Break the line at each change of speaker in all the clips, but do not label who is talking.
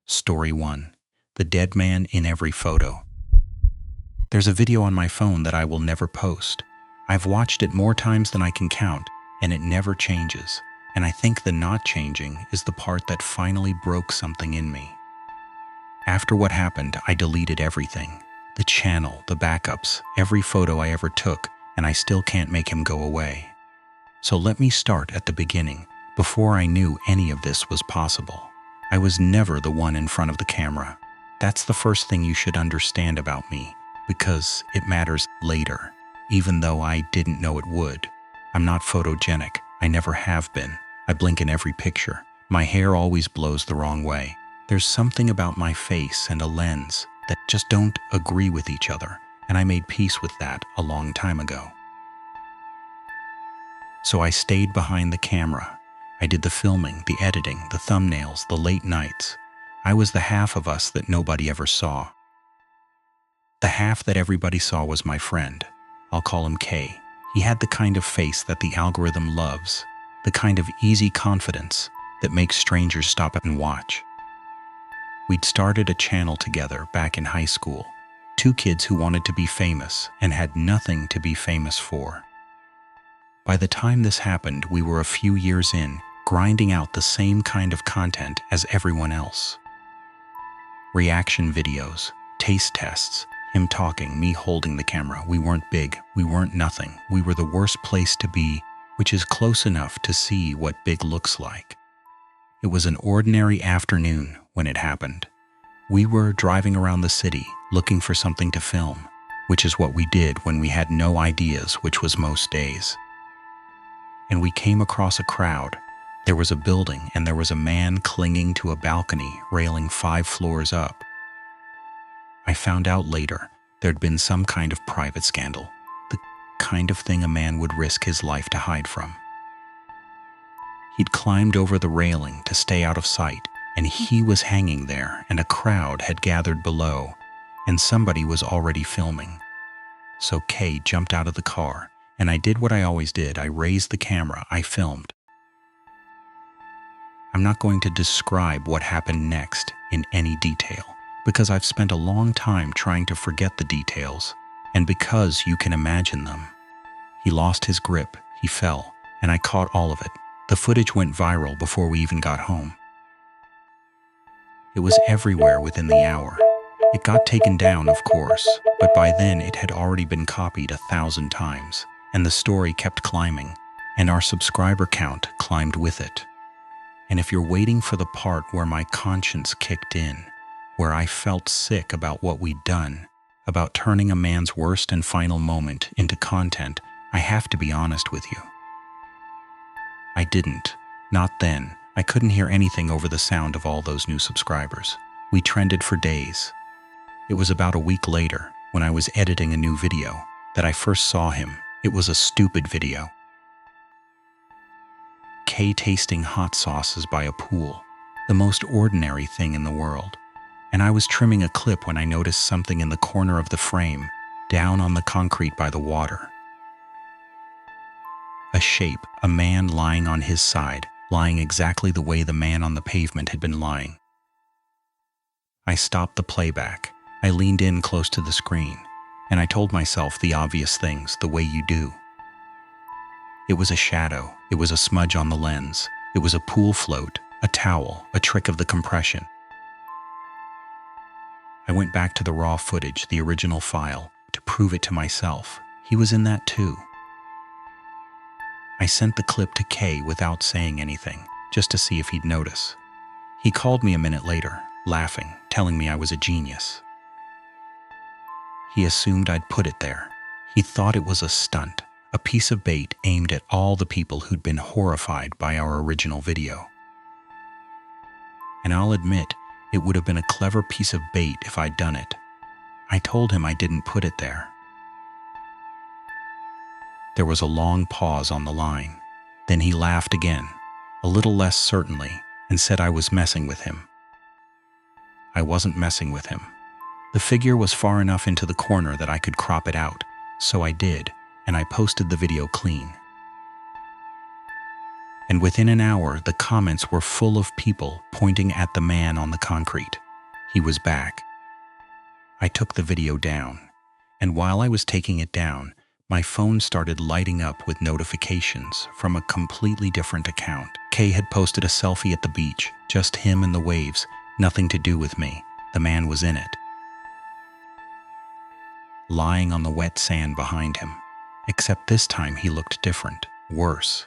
Story 1. The Dead Man in Every Photo. There's a video on my phone that I will never post. I've watched it more times than I can count, and it never changes. And I think the not changing is the part that finally broke something in me. After what happened, I deleted everything. The channel, the backups, every photo I ever took, and I still can't make him go away. So let me start at the beginning, before I knew any of this was possible. I was never the one in front of the camera. That's the first thing you should understand about me, because it matters later, even though I didn't know it would. I'm not photogenic. I never have been. I blink in every picture. My hair always blows the wrong way. There's something about my face and a lens that just don't agree with each other, and I made peace with that a long time ago. So I stayed behind the camera. I did the filming, the editing, the thumbnails, the late nights. I was the half of us that nobody ever saw. The half that everybody saw was my friend. I'll call him K. He had the kind of face that the algorithm loves, the kind of easy confidence that makes strangers stop and watch. We'd started a channel together back in high school, two kids who wanted to be famous and had nothing to be famous for. By the time this happened, we were a few years in, grinding out the same kind of content as everyone else. Reaction videos, taste tests, him talking, me holding the camera. We weren't big, we weren't nothing. We were the worst place to be, which is close enough to see what big looks like. It was an ordinary afternoon when it happened. We were driving around the city looking for something to film, which is what we did when we had no ideas, which was most days. And we came across a crowd. There was a building and there was a man clinging to a balcony railing 5 floors up. I found out later there'd been some kind of private scandal, the kind of thing a man would risk his life to hide from. He'd climbed over the railing to stay out of sight, and he was hanging there, and a crowd had gathered below, and somebody was already filming. So Kay jumped out of the car, and I did what I always did. I raised the camera, I filmed. I'm not going to describe what happened next in any detail, because I've spent a long time trying to forget the details, and because you can imagine them. He lost his grip, he fell, and I caught all of it. The footage went viral before we even got home. It was everywhere within the hour. It got taken down, of course, but by then it had already been copied 1,000 times. And the story kept climbing, and our subscriber count climbed with it. And if you're waiting for the part where my conscience kicked in, where I felt sick about what we'd done, about turning a man's worst and final moment into content, I have to be honest with you. I didn't. Not then. I couldn't hear anything over the sound of all those new subscribers. We trended for days. It was about a week later, when I was editing a new video, that I first saw him. It was a stupid video. Kay tasting hot sauces by a pool, the most ordinary thing in the world. And I was trimming a clip when I noticed something in the corner of the frame, down on the concrete by the water. A shape, a man lying on his side, lying exactly the way the man on the pavement had been lying. I stopped the playback. I leaned in close to the screen. And I told myself the obvious things, the way you do. It was a shadow. It was a smudge on the lens. It was a pool float, a towel, a trick of the compression. I went back to the raw footage, the original file, to prove it to myself. He was in that too. I sent the clip to Kay without saying anything, just to see if he'd notice. He called me a minute later, laughing, telling me I was a genius. He assumed I'd put it there. He thought it was a stunt, a piece of bait aimed at all the people who'd been horrified by our original video. And I'll admit, it would have been a clever piece of bait if I'd done it. I told him I didn't put it there. There was a long pause on the line. Then he laughed again, a little less certainly, and said I was messing with him. I wasn't messing with him. The figure was far enough into the corner that I could crop it out, so I did, and I posted the video clean. And within an hour, the comments were full of people pointing at the man on the concrete. He was back. I took the video down, and while I was taking it down, my phone started lighting up with notifications from a completely different account. Kay had posted a selfie at the beach, just him and the waves, nothing to do with me. The man was in it, lying on the wet sand behind him. Except this time he looked different, worse,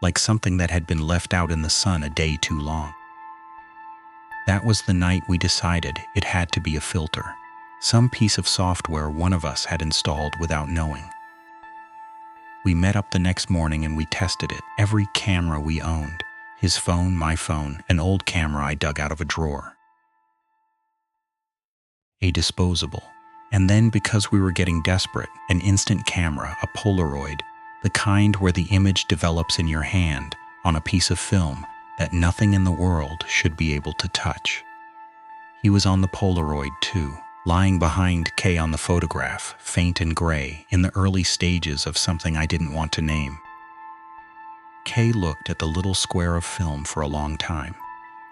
like something that had been left out in the sun a day too long. That was the night we decided it had to be a filter, some piece of software one of us had installed without knowing. We met up the next morning and we tested it. Every camera we owned, his phone, my phone, an old camera I dug out of a drawer, a disposable. And then, because we were getting desperate, an instant camera, a Polaroid, the kind where the image develops in your hand on a piece of film that nothing in the world should be able to touch. He was on the Polaroid too, lying behind Kay on the photograph, faint and gray, in the early stages of something I didn't want to name. Kay looked at the little square of film for a long time.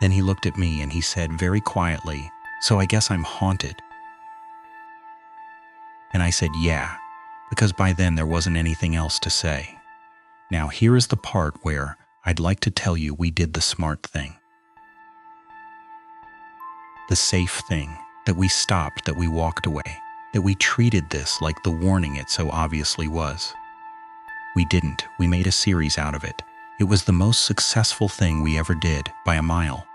Then he looked at me and he said very quietly, "So I guess I'm haunted." And I said, "Yeah," because by then there wasn't anything else to say. Now here is the part where I'd like to tell you we did the smart thing. The safe thing, that we stopped, that we walked away, that we treated this like the warning it so obviously was. We didn't. We made a series out of it. It was the most successful thing we ever did, by a mile.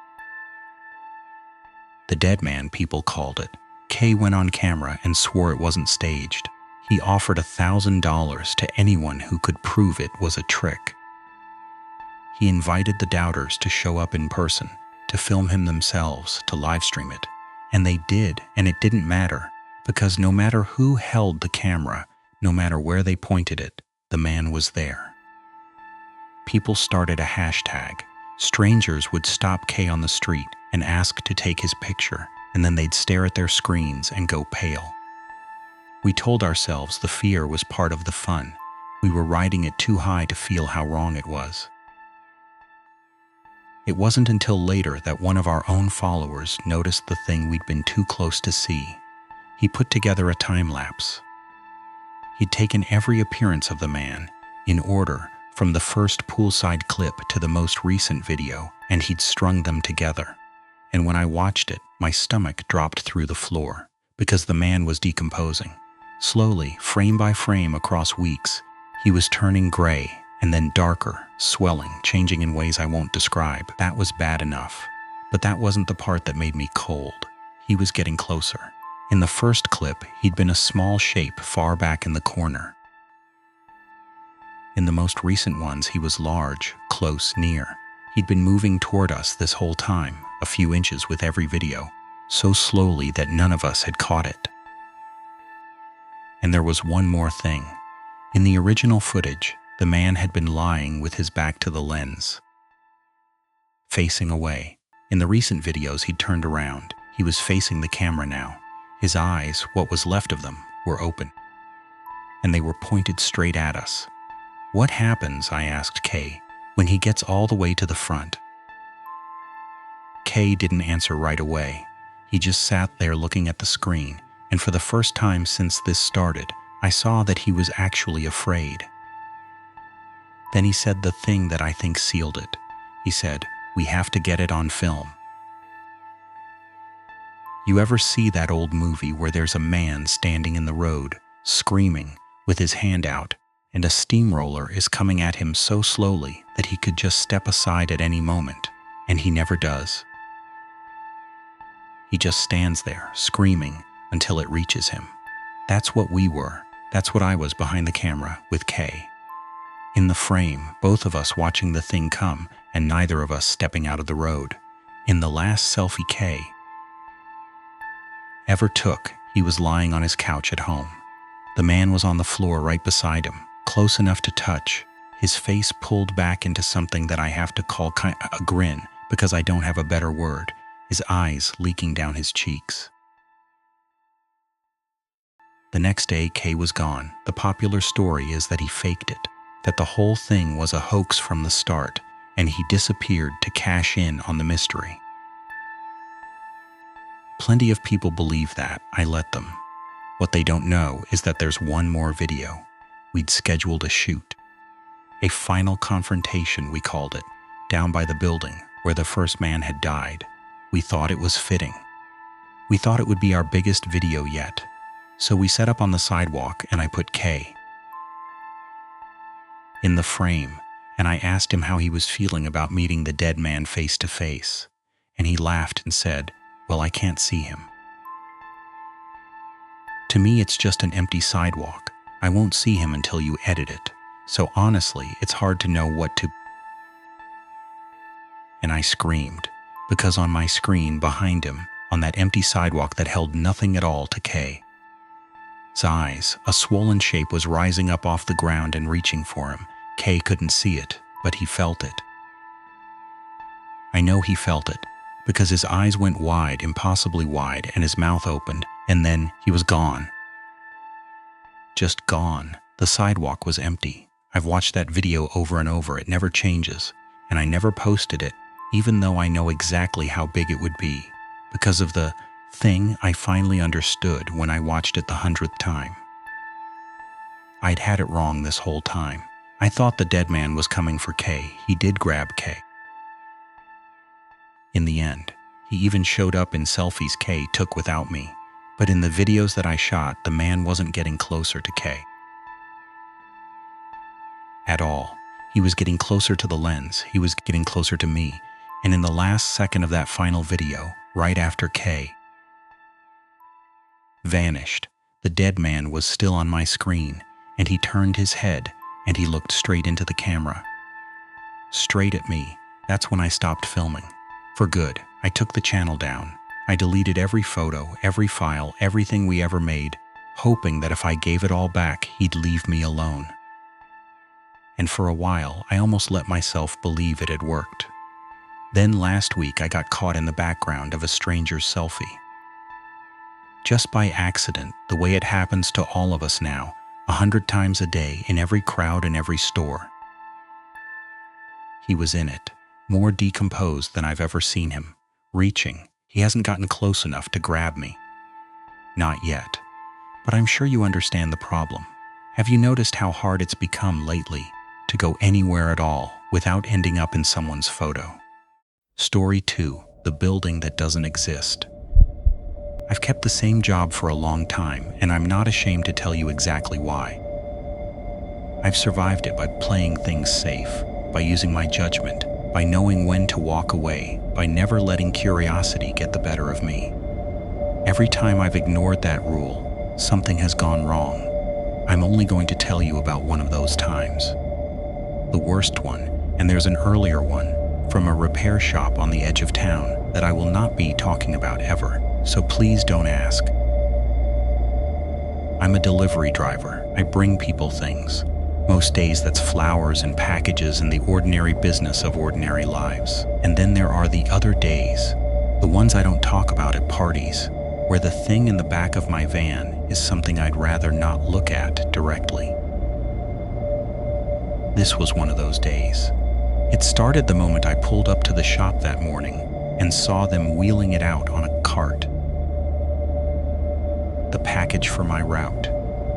The dead man, people called it. Kay went on camera and swore it wasn't staged. He offered $1,000 to anyone who could prove it was a trick. He invited the doubters to show up in person, to film him themselves, to live stream it. And they did, and it didn't matter, because no matter who held the camera, no matter where they pointed it, the man was there. People started a hashtag. Strangers would stop Kay on the street and ask to take his picture, and then they'd stare at their screens and go pale. We told ourselves the fear was part of the fun. We were riding it too high to feel how wrong it was. It wasn't until later that one of our own followers noticed the thing we'd been too close to see. He put together a time-lapse. He'd taken every appearance of the man, in order, from the first poolside clip to the most recent video, and he'd strung them together. And when I watched it, my stomach dropped through the floor, because the man was decomposing. Slowly, frame by frame across weeks, he was turning gray, and then darker, swelling, changing in ways I won't describe. That was bad enough. But that wasn't the part that made me cold. He was getting closer. In the first clip, he'd been a small shape far back in the corner. In the most recent ones, he was large, close, near. He'd been moving toward us this whole time, a few inches with every video, so slowly that none of us had caught it. And there was one more thing. In the original footage, the man had been lying with his back to the lens, facing away. In the recent videos, he'd turned around. He was facing the camera now. His eyes, what was left of them, were open, and they were pointed straight at us. "What happens," I asked Kay, "when he gets all the way to the front?" Kay didn't answer right away. He just sat there looking at the screen, and for the first time since this started, I saw that he was actually afraid. Then he said the thing that I think sealed it. He said, "We have to get it on film." You ever see that old movie where there's a man standing in the road, screaming, with his hand out, and a steamroller is coming at him so slowly that he could just step aside at any moment, and he never does? He just stands there, screaming, until it reaches him. That's what we were. That's what I was behind the camera, with Kay. In the frame, both of us watching the thing come, and neither of us stepping out of the road. In the last selfie Kay ever took, he was lying on his couch at home. The man was on the floor right beside him, close enough to touch, his face pulled back into something that I have to call a grin, because I don't have a better word, his eyes leaking down his cheeks. The next day, Kay was gone. The popular story is that he faked it, that the whole thing was a hoax from the start, and he disappeared to cash in on the mystery. Plenty of people believe that. I let them. What they don't know is that there's one more video. We'd scheduled a shoot. A final confrontation, we called it, down by the building where the first man had died. We thought it was fitting. We thought it would be our biggest video yet. So we set up on the sidewalk and I put Kay in the frame, and I asked him how he was feeling about meeting the dead man face to face. And he laughed and said, "Well, I can't see him. To me, it's just an empty sidewalk. I won't see him until you edit it. So honestly, it's hard to know what to..." And I screamed, because on my screen behind him, on that empty sidewalk that held nothing at all to Kay's eyes, a swollen shape was rising up off the ground and reaching for him. Kay couldn't see it, but he felt it. I know he felt it, because his eyes went wide, impossibly wide, and his mouth opened, and then he was gone. Just gone. The sidewalk was empty. I've watched that video over and over. It never changes, and I never posted it, even though I know exactly how big it would be, because of the thing I finally understood when I watched it the 100th time. I'd had it wrong this whole time. I thought the dead man was coming for Kay. He did grab Kay. In the end, he even showed up in selfies Kay took without me. But in the videos that I shot, the man wasn't getting closer to Kay at all. He was getting closer to the lens. He was getting closer to me. And in the last second of that final video, right after Kay vanished, the dead man was still on my screen, and he turned his head and he looked straight into the camera. Straight at me. That's when I stopped filming. For good. I took the channel down. I deleted every photo, every file, everything we ever made, hoping that if I gave it all back, he'd leave me alone. And for a while, I almost let myself believe it had worked. Then last week, I got caught in the background of a stranger's selfie. Just by accident, the way it happens to all of us now, 100 times a day, in every crowd and every store. He was in it, more decomposed than I've ever seen him, reaching. He hasn't gotten close enough to grab me. Not yet. But I'm sure you understand the problem. Have you noticed how hard it's become lately to go anywhere at all without ending up in someone's photo? Story 2, the building that doesn't exist. I've kept the same job for a long time, and I'm not ashamed to tell you exactly why. I've survived it by playing things safe, by using my judgment, by knowing when to walk away, by never letting curiosity get the better of me. Every time I've ignored that rule, something has gone wrong. I'm only going to tell you about one of those times. The worst one, and there's an earlier one, from a repair shop on the edge of town that I will not be talking about ever, so please don't ask. I'm a delivery driver. I bring people things. Most days that's flowers and packages and the ordinary business of ordinary lives. And then there are the other days, the ones I don't talk about at parties, where the thing in the back of my van is something I'd rather not look at directly. This was one of those days. It started the moment I pulled up to the shop that morning and saw them wheeling it out on a cart. The package for my route.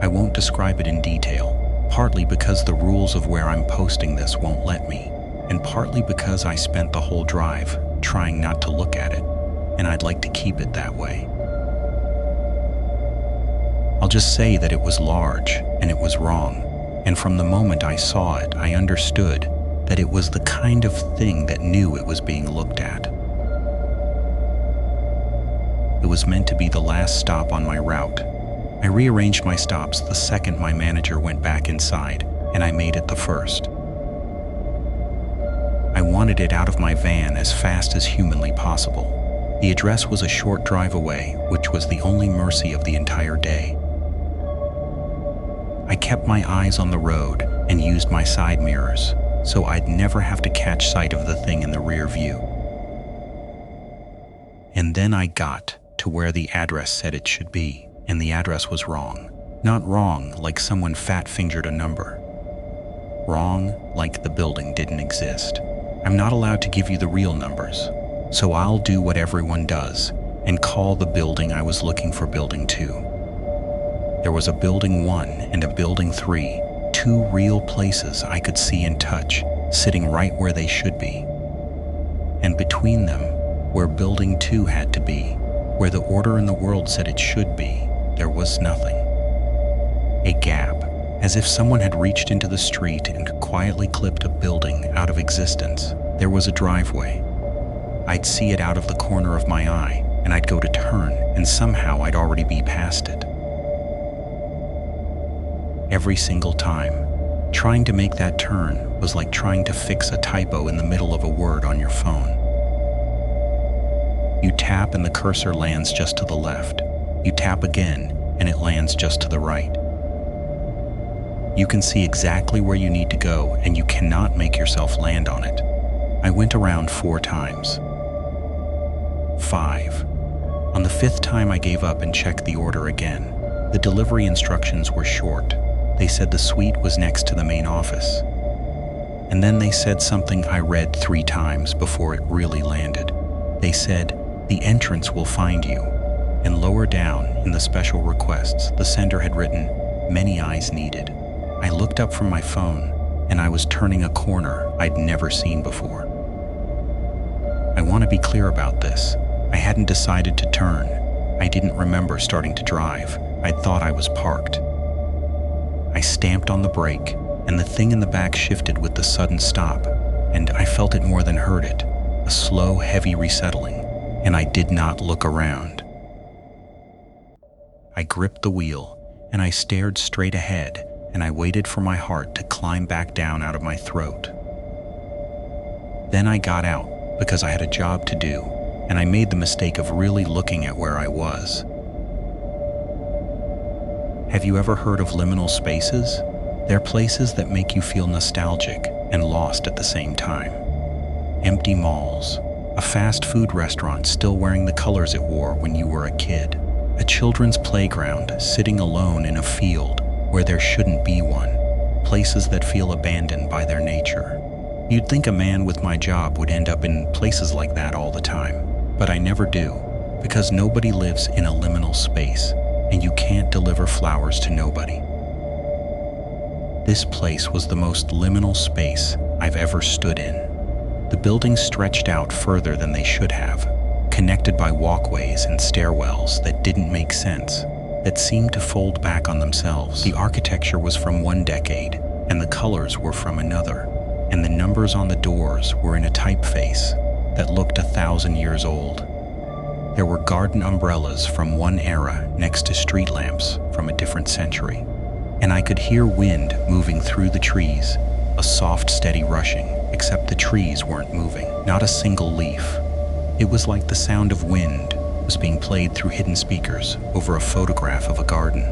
I won't describe it in detail, partly because the rules of where I'm posting this won't let me, and partly because I spent the whole drive trying not to look at it, and I'd like to keep it that way. I'll just say that it was large, and it was wrong, and from the moment I saw it, I understood that it was the kind of thing that knew it was being looked at. It was meant to be the last stop on my route. I rearranged my stops the second my manager went back inside, and I made it the first. I wanted it out of my van as fast as humanly possible. The address was a short drive away, which was the only mercy of the entire day. I kept my eyes on the road and used my side mirrors, so I'd never have to catch sight of the thing in the rear view. And then I got to where the address said it should be, and the address was wrong. Not wrong like someone fat-fingered a number. Wrong like the building didn't exist. I'm not allowed to give you the real numbers, so I'll do what everyone does and call the building I was looking for Building 2. There was a Building 1 and a Building 3, two real places I could see and touch, sitting right where they should be. And between them, where Building 2 had to be, where the order in the world said it should be, there was nothing. A gap, as if someone had reached into the street and quietly clipped a building out of existence. There was a driveway. I'd see it out of the corner of my eye, and I'd go to turn, and somehow I'd already be past it. Every single time, trying to make that turn was like trying to fix a typo in the middle of a word on your phone. You tap and the cursor lands just to the left. You tap again, and it lands just to the right. You can see exactly where you need to go, and you cannot make yourself land on it. I went around 4 times. 5. On the 5th time I gave up and checked the order again. The delivery instructions were short. They said the suite was next to the main office. And then they said something I read 3 times before it really landed. They said, "The entrance will find you." And lower down in the special requests, the sender had written, "Many eyes needed." I looked up from my phone, and I was turning a corner I'd never seen before. I want to be clear about this. I hadn't decided to turn. I didn't remember starting to drive. I thought I was parked. I stamped on the brake, and the thing in the back shifted with the sudden stop, and I felt it more than heard it, a slow, heavy resettling, and I did not look around. I gripped the wheel, and I stared straight ahead, and I waited for my heart to climb back down out of my throat. Then I got out, because I had a job to do, and I made the mistake of really looking at where I was. Have you ever heard of liminal spaces? They're places that make you feel nostalgic and lost at the same time. Empty malls, a fast food restaurant still wearing the colors it wore when you were a kid, a children's playground sitting alone in a field where there shouldn't be one, places that feel abandoned by their nature. You'd think a man with my job would end up in places like that all the time, but I never do, because nobody lives in a liminal space, and you can't deliver flowers to nobody. This place was the most liminal space I've ever stood in. The buildings stretched out further than they should have, connected by walkways and stairwells that didn't make sense, that seemed to fold back on themselves. The architecture was from one decade, and the colors were from another, and the numbers on the doors were in a typeface that looked 1,000 years old. There were garden umbrellas from one era next to street lamps from a different century, and I could hear wind moving through the trees, a soft, steady rushing, except the trees weren't moving, not a single leaf. It was like the sound of wind was being played through hidden speakers over a photograph of a garden.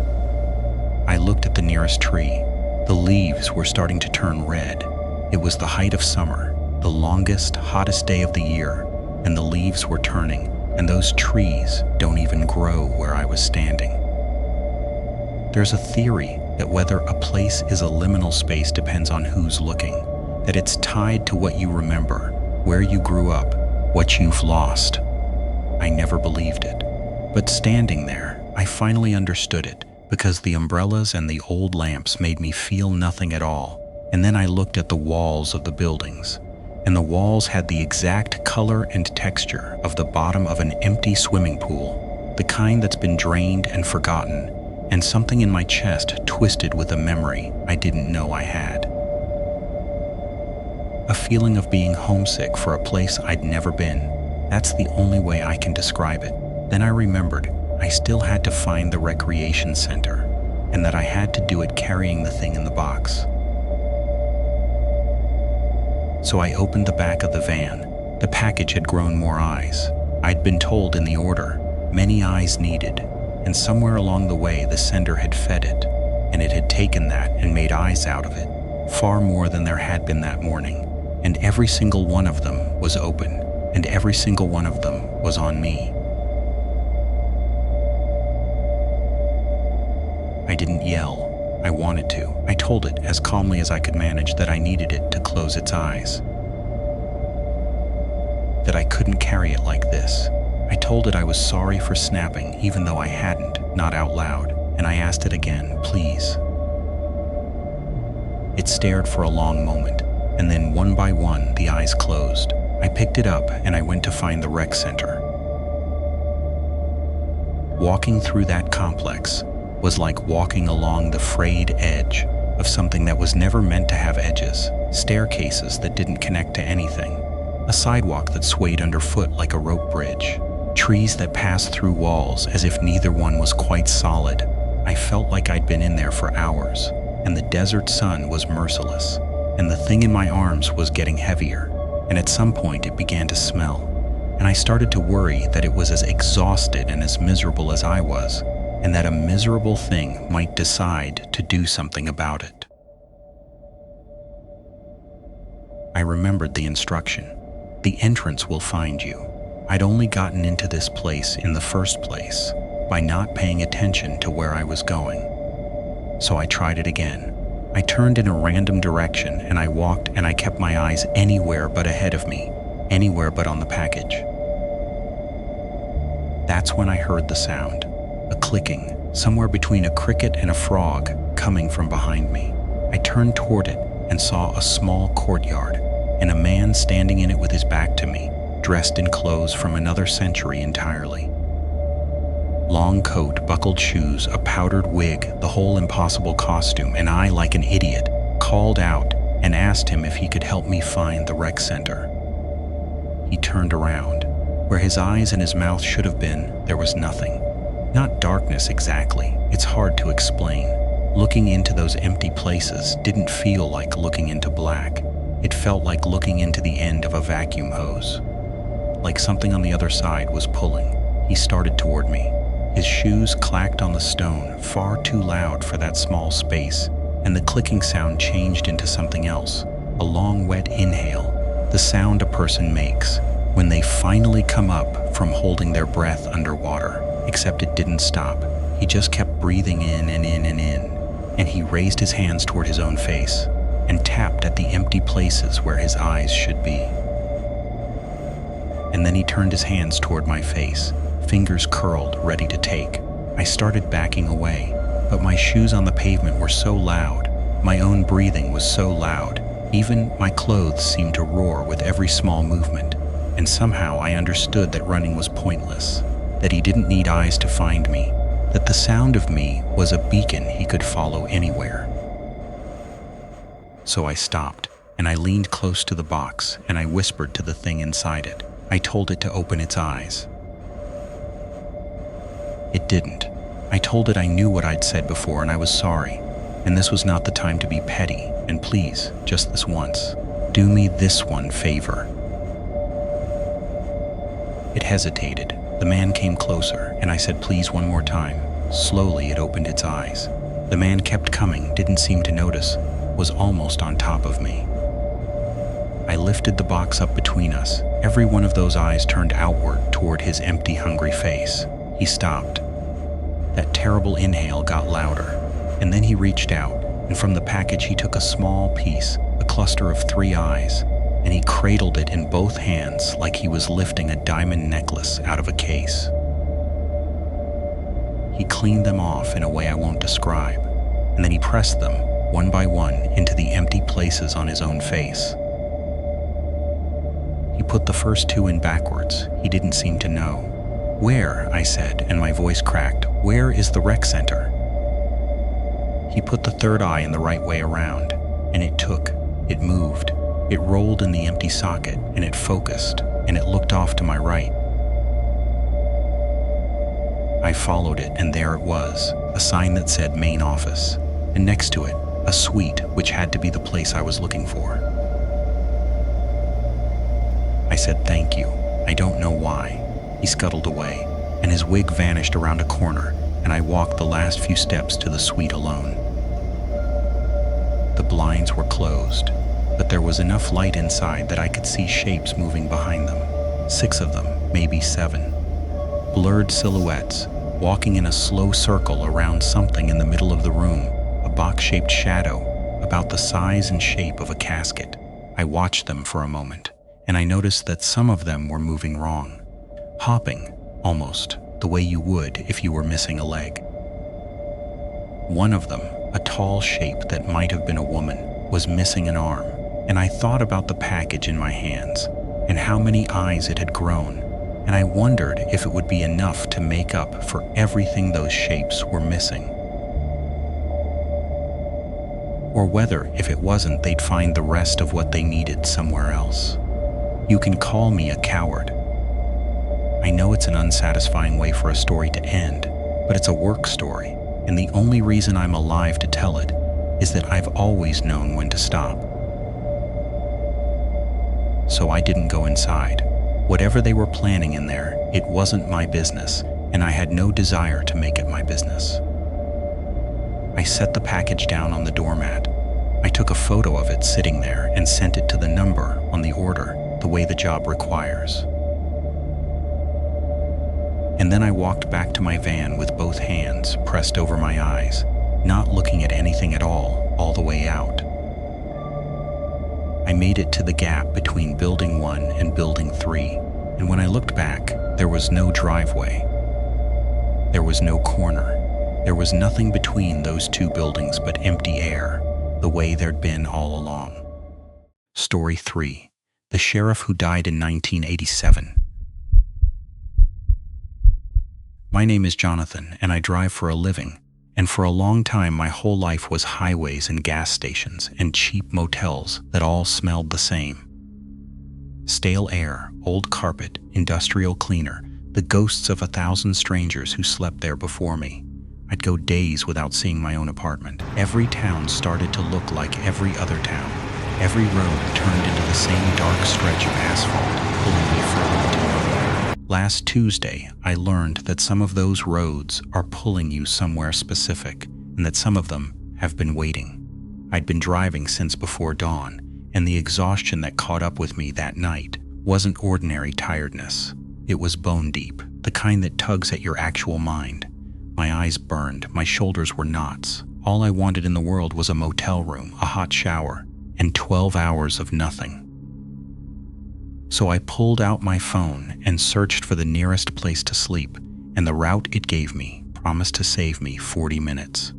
I looked at the nearest tree. The leaves were starting to turn red. It was the height of summer, the longest, hottest day of the year, and the leaves were turning, and those trees don't even grow where I was standing. There's a theory that whether a place is a liminal space depends on who's looking, that it's tied to what you remember, where you grew up, what you've lost. I never believed it. But standing there, I finally understood it, because the umbrellas and the old lamps made me feel nothing at all. And then I looked at the walls of the buildings, and the walls had the exact color and texture of the bottom of an empty swimming pool, the kind that's been drained and forgotten, and something in my chest twisted with a memory I didn't know I had. A feeling of being homesick for a place I'd never been. That's the only way I can describe it. Then I remembered I still had to find the recreation center, and that I had to do it carrying the thing in the box. So I opened the back of the van. The package had grown more eyes. I'd been told in the order, "Many eyes needed," and somewhere along the way the sender had fed it, and it had taken that and made eyes out of it, far more than there had been that morning, and every single one of them was open, and every single one of them was on me. I didn't yell. I wanted to. I told it as calmly as I could manage that I needed it to close its eyes. that I couldn't carry it like this. I told it I was sorry for snapping, even though I hadn't, not out loud, and I asked it again, please. It stared for a long moment, and then one by one the eyes closed. I picked it up and I went to find the rec center. Walking through that complex was like walking along the frayed edge of something that was never meant to have edges, staircases that didn't connect to anything, a sidewalk that swayed underfoot like a rope bridge, trees that passed through walls as if neither one was quite solid. I felt like I'd been in there for hours, and the desert sun was merciless, and the thing in my arms was getting heavier, and at some point it began to smell, and I started to worry that it was as exhausted and as miserable as I was, and that a miserable thing might decide to do something about it. I remembered the instruction. The entrance will find you. I'd only gotten into this place in the first place by not paying attention to where I was going. So I tried it again. I turned in a random direction and I walked, and I kept my eyes anywhere but ahead of me, anywhere but on the package. That's when I heard the sound, a clicking, somewhere between a cricket and a frog, coming from behind me. I turned toward it and saw a small courtyard, and a man standing in it with his back to me, dressed in clothes from another century entirely. Long coat, buckled shoes, a powdered wig, the whole impossible costume, and I, like an idiot, called out and asked him if he could help me find the rec center. He turned around. Where his eyes and his mouth should have been, there was nothing. Not darkness exactly, it's hard to explain. Looking into those empty places didn't feel like looking into black. It felt like looking into the end of a vacuum hose. Like something on the other side was pulling. He started toward me. His shoes clacked on the stone, far too loud for that small space, and the clicking sound changed into something else, a long wet inhale, the sound a person makes when they finally come up from holding their breath underwater. Except it didn't stop. He just kept breathing in and in and in, and he raised his hands toward his own face and tapped at the empty places where his eyes should be. And then he turned his hands toward my face, fingers curled, ready to take. I started backing away, but my shoes on the pavement were so loud, my own breathing was so loud, even my clothes seemed to roar with every small movement, and somehow I understood that running was pointless, that he didn't need eyes to find me, that the sound of me was a beacon he could follow anywhere. So I stopped, and I leaned close to the box, and I whispered to the thing inside it. I told it to open its eyes. It didn't. I told it I knew what I'd said before and I was sorry, and this was not the time to be petty, and please, just this once, do me this one favor. It hesitated. The man came closer, and I said please one more time. Slowly it opened its eyes. The man kept coming, didn't seem to notice, was almost on top of me. I lifted the box up between us. Every one of those eyes turned outward toward his empty, hungry face. He stopped. That terrible inhale got louder, and then he reached out, and from the package he took a small piece, a cluster of 3 eyes, and he cradled it in both hands like he was lifting a diamond necklace out of a case. He cleaned them off in a way I won't describe, and then he pressed them, one by one, into the empty places on his own face. He put the first 2 in backwards. He didn't seem to know. "Where?" I said, and my voice cracked. "Where is the rec center?" He put the 3rd eye in the right way around, and it moved. It rolled in the empty socket, and it focused, and it looked off to my right. I followed it, and there it was, a sign that said main office, and next to it, a suite, which had to be the place I was looking for. I said thank you. I don't know why. He scuttled away, and his wig vanished around a corner, and I walked the last few steps to the suite alone. The blinds were closed, but there was enough light inside that I could see shapes moving behind them. 6 of them, maybe 7. Blurred silhouettes, walking in a slow circle around something in the middle of the room, a box-shaped shadow, about the size and shape of a casket. I watched them for a moment, and I noticed that some of them were moving wrong, hopping, almost, the way you would if you were missing a leg. One of them, a tall shape that might have been a woman, was missing an arm, and I thought about the package in my hands and how many eyes it had grown, and I wondered if it would be enough to make up for everything those shapes were missing. Or whether, if it wasn't, they'd find the rest of what they needed somewhere else. You can call me a coward. I know it's an unsatisfying way for a story to end, but it's a work story, and the only reason I'm alive to tell it is that I've always known when to stop. So I didn't go inside. Whatever they were planning in there, it wasn't my business, and I had no desire to make it my business. I set the package down on the doormat. I took a photo of it sitting there and sent it to the number on the order, the way the job requires. And then I walked back to my van with both hands pressed over my eyes, not looking at anything at all the way out. I made it to the gap between Building 1 and Building 3, and when I looked back, there was no driveway. There was no corner. There was nothing between those two buildings but empty air, the way there'd been all along. Story 3. The Sheriff Who Died in 1987. My name is Jonathan, and I drive for a living, and for a long time my whole life was highways and gas stations and cheap motels that all smelled the same. Stale air, old carpet, industrial cleaner, the ghosts of 1,000 strangers who slept there before me. I'd go days without seeing my own apartment. Every town started to look like every other town. Every road turned into the same dark stretch of asphalt, pulling me further into nowhere. Last Tuesday, I learned that some of those roads are pulling you somewhere specific, and that some of them have been waiting. I'd been driving since before dawn, and the exhaustion that caught up with me that night wasn't ordinary tiredness. It was bone deep, the kind that tugs at your actual mind. My eyes burned, my shoulders were knots. All I wanted in the world was a motel room, a hot shower, and 12 hours of nothing. So I pulled out my phone and searched for the nearest place to sleep, and the route it gave me promised to save me 40 minutes.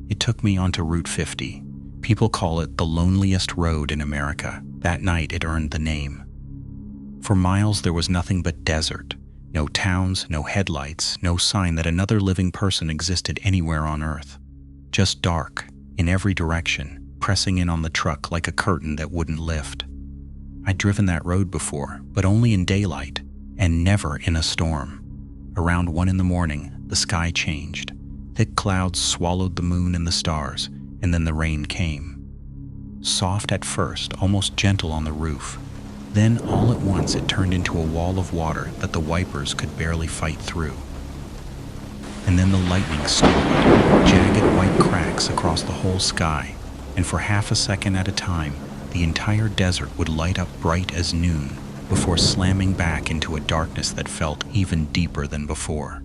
It took me onto Route 50. People call it the loneliest road in America. That night it earned the name. For miles there was nothing but desert. No towns, no headlights, no sign that another living person existed anywhere on Earth. Just dark, in every direction, pressing in on the truck like a curtain that wouldn't lift. I'd driven that road before, but only in daylight, and never in a storm. Around 1 a.m, the sky changed. Thick clouds swallowed the moon and the stars, and then the rain came. Soft at first, almost gentle on the roof. Then all at once it turned into a wall of water that the wipers could barely fight through. And then the lightning snowed, jagged white cracks across the whole sky, and for half a second at a time, the entire desert would light up bright as noon before slamming back into a darkness that felt even deeper than before.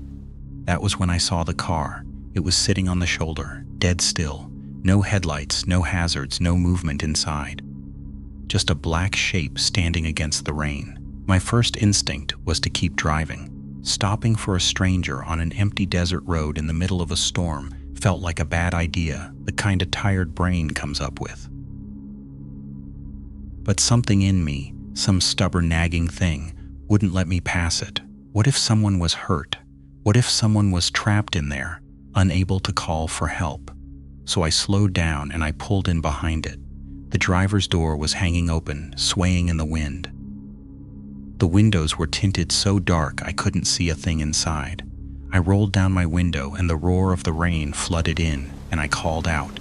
That was when I saw the car. It was sitting on the shoulder, dead still. No headlights, no hazards, no movement inside. Just a black shape standing against the rain. My first instinct was to keep driving. Stopping for a stranger on an empty desert road in the middle of a storm felt like a bad idea, the kind a tired brain comes up with. But something in me, some stubborn nagging thing, wouldn't let me pass it. What if someone was hurt? What if someone was trapped in there, unable to call for help? So I slowed down and I pulled in behind it. The driver's door was hanging open, swaying in the wind. The windows were tinted so dark I couldn't see a thing inside. I rolled down my window and the roar of the rain flooded in, and I called out.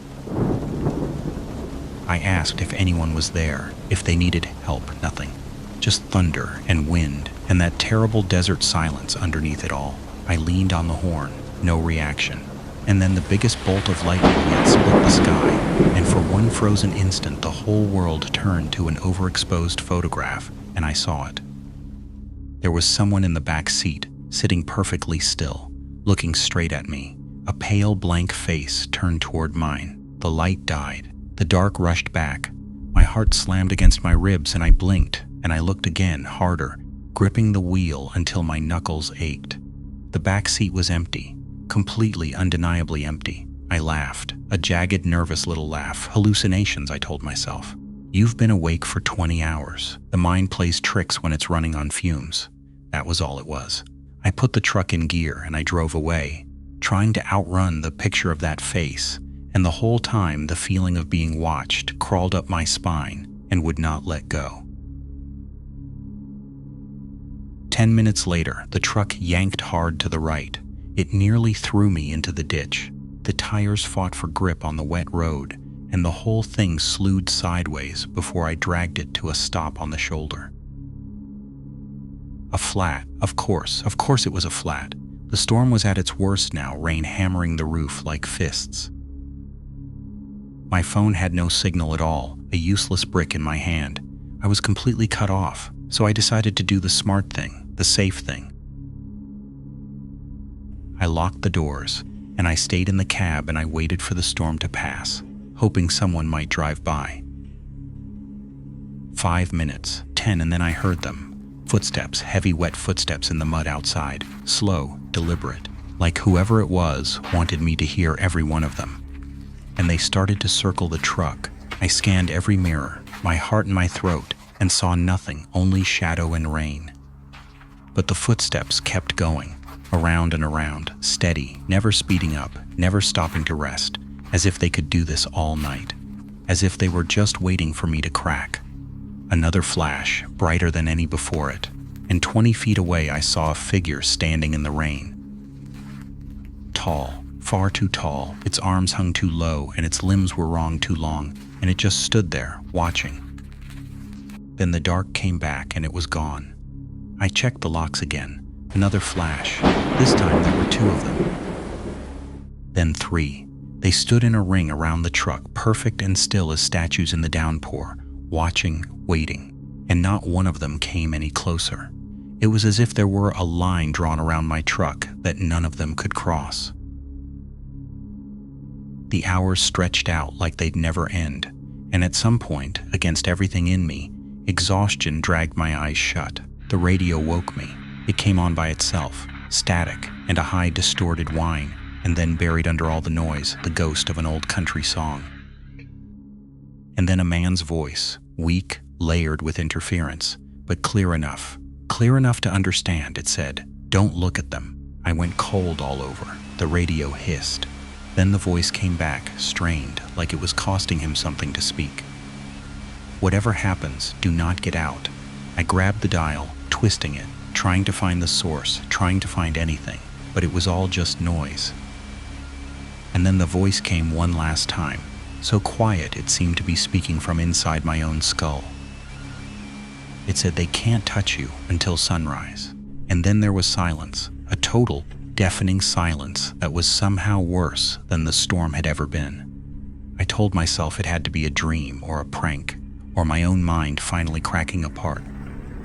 I asked if anyone was there, if they needed help. Nothing. Just thunder and wind and that terrible desert silence underneath it all. I leaned on the horn. No reaction. And then the biggest bolt of lightning yet split the sky, and for one frozen instant the whole world turned to an overexposed photograph, and I saw it. There was someone in the back seat, sitting perfectly still, looking straight at me. A pale blank face turned toward mine. The light died. The dark rushed back. My heart slammed against my ribs and I blinked, and I looked again, harder, gripping the wheel until my knuckles ached. The back seat was empty, completely, undeniably empty. I laughed, a jagged, nervous little laugh. Hallucinations, I told myself. You've been awake for 20 hours. The mind plays tricks when it's running on fumes. That was all it was. I put the truck in gear and I drove away, trying to outrun the picture of that face, and the whole time the feeling of being watched crawled up my spine and would not let go. 10 minutes later, the truck yanked hard to the right. It nearly threw me into the ditch. The tires fought for grip on the wet road, and the whole thing slewed sideways before I dragged it to a stop on the shoulder. A flat, of course it was a flat. The storm was at its worst now, rain hammering the roof like fists. My phone had no signal at all, a useless brick in my hand. I was completely cut off, so I decided to do the smart thing, the safe thing. I locked the doors, and I stayed in the cab and I waited for the storm to pass, hoping someone might drive by. 5 minutes, 10, and then I heard them. Footsteps, heavy wet footsteps in the mud outside, slow, deliberate, like whoever it was wanted me to hear every one of them. And they started to circle the truck. I scanned every mirror, my heart in my throat, and saw nothing, only shadow and rain. But the footsteps kept going, around and around, steady, never speeding up, never stopping to rest, as if they could do this all night, as if they were just waiting for me to crack. Another flash, brighter than any before it, and 20 feet away I saw a figure standing in the rain. Tall, far too tall, its arms hung too low and its limbs were wrong too long, and it just stood there, watching. Then the dark came back and it was gone. I checked the locks again. Another flash. This time there were 2 of them. Then 3. They stood in a ring around the truck, perfect and still as statues in the downpour, watching, waiting, and not one of them came any closer. It was as if there were a line drawn around my truck that none of them could cross. The hours stretched out like they'd never end, and at some point, against everything in me, exhaustion dragged my eyes shut. The radio woke me. It came on by itself, static and a high distorted whine, and then buried under all the noise, the ghost of an old country song. And then a man's voice, weak, layered with interference, but clear enough to understand. It said, "Don't look at them." I went cold all over. The radio hissed. Then the voice came back, strained, like it was costing him something to speak. "Whatever happens, do not get out." I grabbed the dial, twisting it, trying to find the source, trying to find anything, but it was all just noise. And then the voice came one last time, so quiet it seemed to be speaking from inside my own skull. It said, "They can't touch you until sunrise." And then there was silence, a total, deafening silence that was somehow worse than the storm had ever been. I told myself it had to be a dream or a prank, or my own mind finally cracking apart.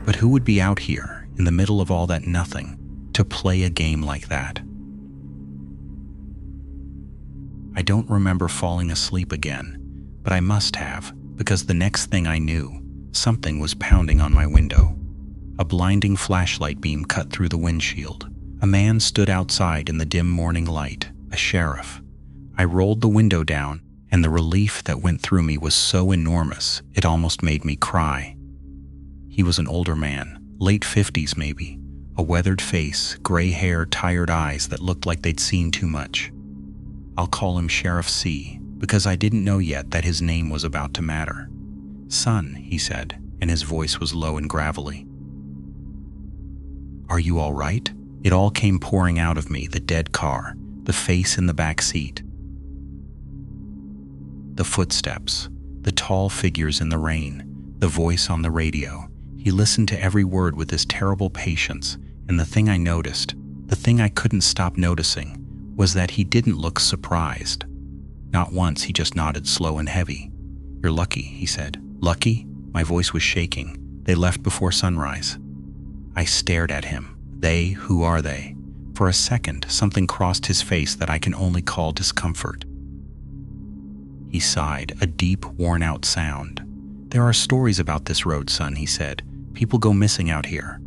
But who would be out here, in the middle of all that nothing, to play a game like that? I don't remember falling asleep again, but I must have, because the next thing I knew, something was pounding on my window. A blinding flashlight beam cut through the windshield. A man stood outside in the dim morning light, a sheriff. I rolled the window down, and the relief that went through me was so enormous it almost made me cry. He was an older man, late 50s maybe, a weathered face, gray hair, tired eyes that looked like they'd seen too much. I'll call him Sheriff C, because I didn't know yet that his name was about to matter. "Son," he said, and his voice was low and gravelly. "Are you all right?" It all came pouring out of me, the dead car, the face in the back seat. The footsteps, the tall figures in the rain, the voice on the radio. He listened to every word with this terrible patience, and the thing I noticed, the thing I couldn't stop noticing, was that he didn't look surprised. Not once, he just nodded slow and heavy. "You're lucky," he said. "Lucky?" My voice was shaking. "They left before sunrise." I stared at him. They, who are they? For a second, something crossed his face that I can only call discomfort. He sighed, a deep, worn-out sound. "There are stories about this road, son," he said. "People go missing out here.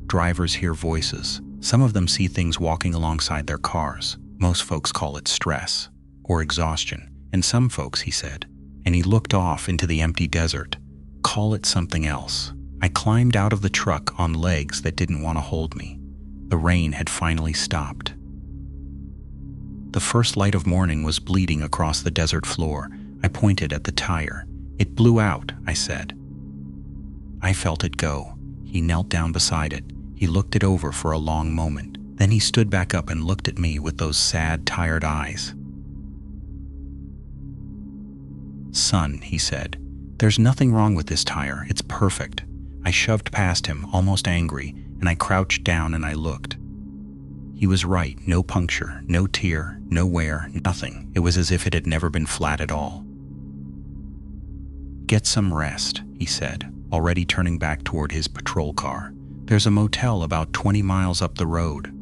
Drivers hear voices. Some of them see things walking alongside their cars. Most folks call it stress or exhaustion. And some folks," he said, and he looked off into the empty desert, "call it something else." I climbed out of the truck on legs that didn't want to hold me. The rain had finally stopped. The first light of morning was bleeding across the desert floor. I pointed at the tire. "It blew out," I said. I felt it go. He knelt down beside it. He looked it over for a long moment. Then he stood back up and looked at me with those sad, tired eyes. "Son," he said, "there's nothing wrong with this tire. It's perfect." I shoved past him, almost angry, and I crouched down and I looked. He was right. No puncture, no tear, no wear, nothing. It was as if it had never been flat at all. "Get some rest," he said, already turning back toward his patrol car. "There's a motel about 20 miles up the road."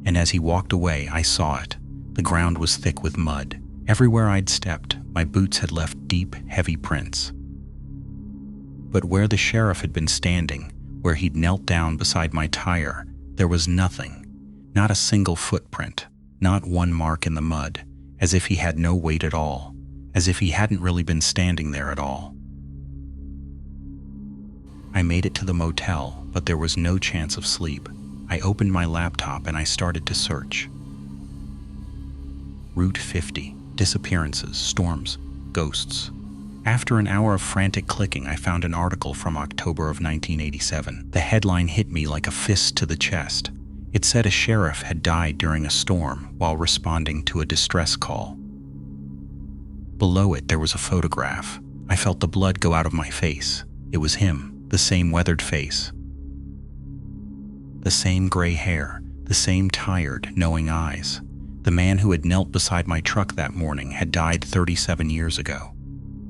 And as he walked away, I saw it. The ground was thick with mud. Everywhere I'd stepped, my boots had left deep, heavy prints. But where the sheriff had been standing, where he'd knelt down beside my tire, there was nothing. Not a single footprint, not one mark in the mud, as if he had no weight at all, as if he hadn't really been standing there at all. I made it to the motel, but there was no chance of sleep. I opened my laptop and I started to search. Route 50, disappearances, storms, ghosts. After an hour of frantic clicking, I found an article from October of 1987. The headline hit me like a fist to the chest. It said a sheriff had died during a storm while responding to a distress call. Below it, there was a photograph. I felt the blood go out of my face. It was him, the same weathered face. The same gray hair, the same tired, knowing eyes. The man who had knelt beside my truck that morning had died 37 years ago.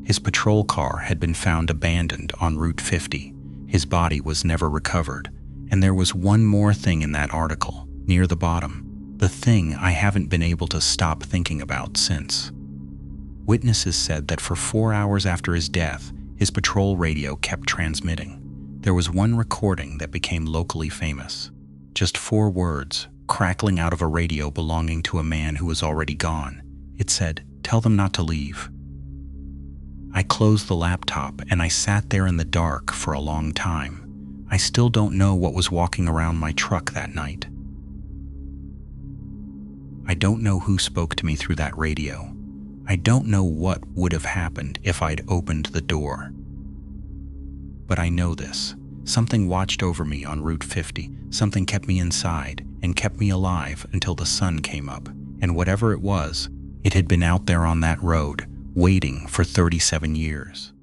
His patrol car had been found abandoned on Route 50. His body was never recovered. And there was one more thing in that article, near the bottom. The thing I haven't been able to stop thinking about since. Witnesses said that for 4 hours after his death, his patrol radio kept transmitting. There was one recording that became locally famous. Just 4 words, crackling out of a radio belonging to a man who was already gone. It said, "Tell them not to leave." I closed the laptop and I sat there in the dark for a long time. I still don't know what was walking around my truck that night. I don't know who spoke to me through that radio. I don't know what would have happened if I'd opened the door. But I know this. Something watched over me on Route 50. Something kept me inside and kept me alive until the sun came up. And whatever it was, it had been out there on that road, waiting for 37 years.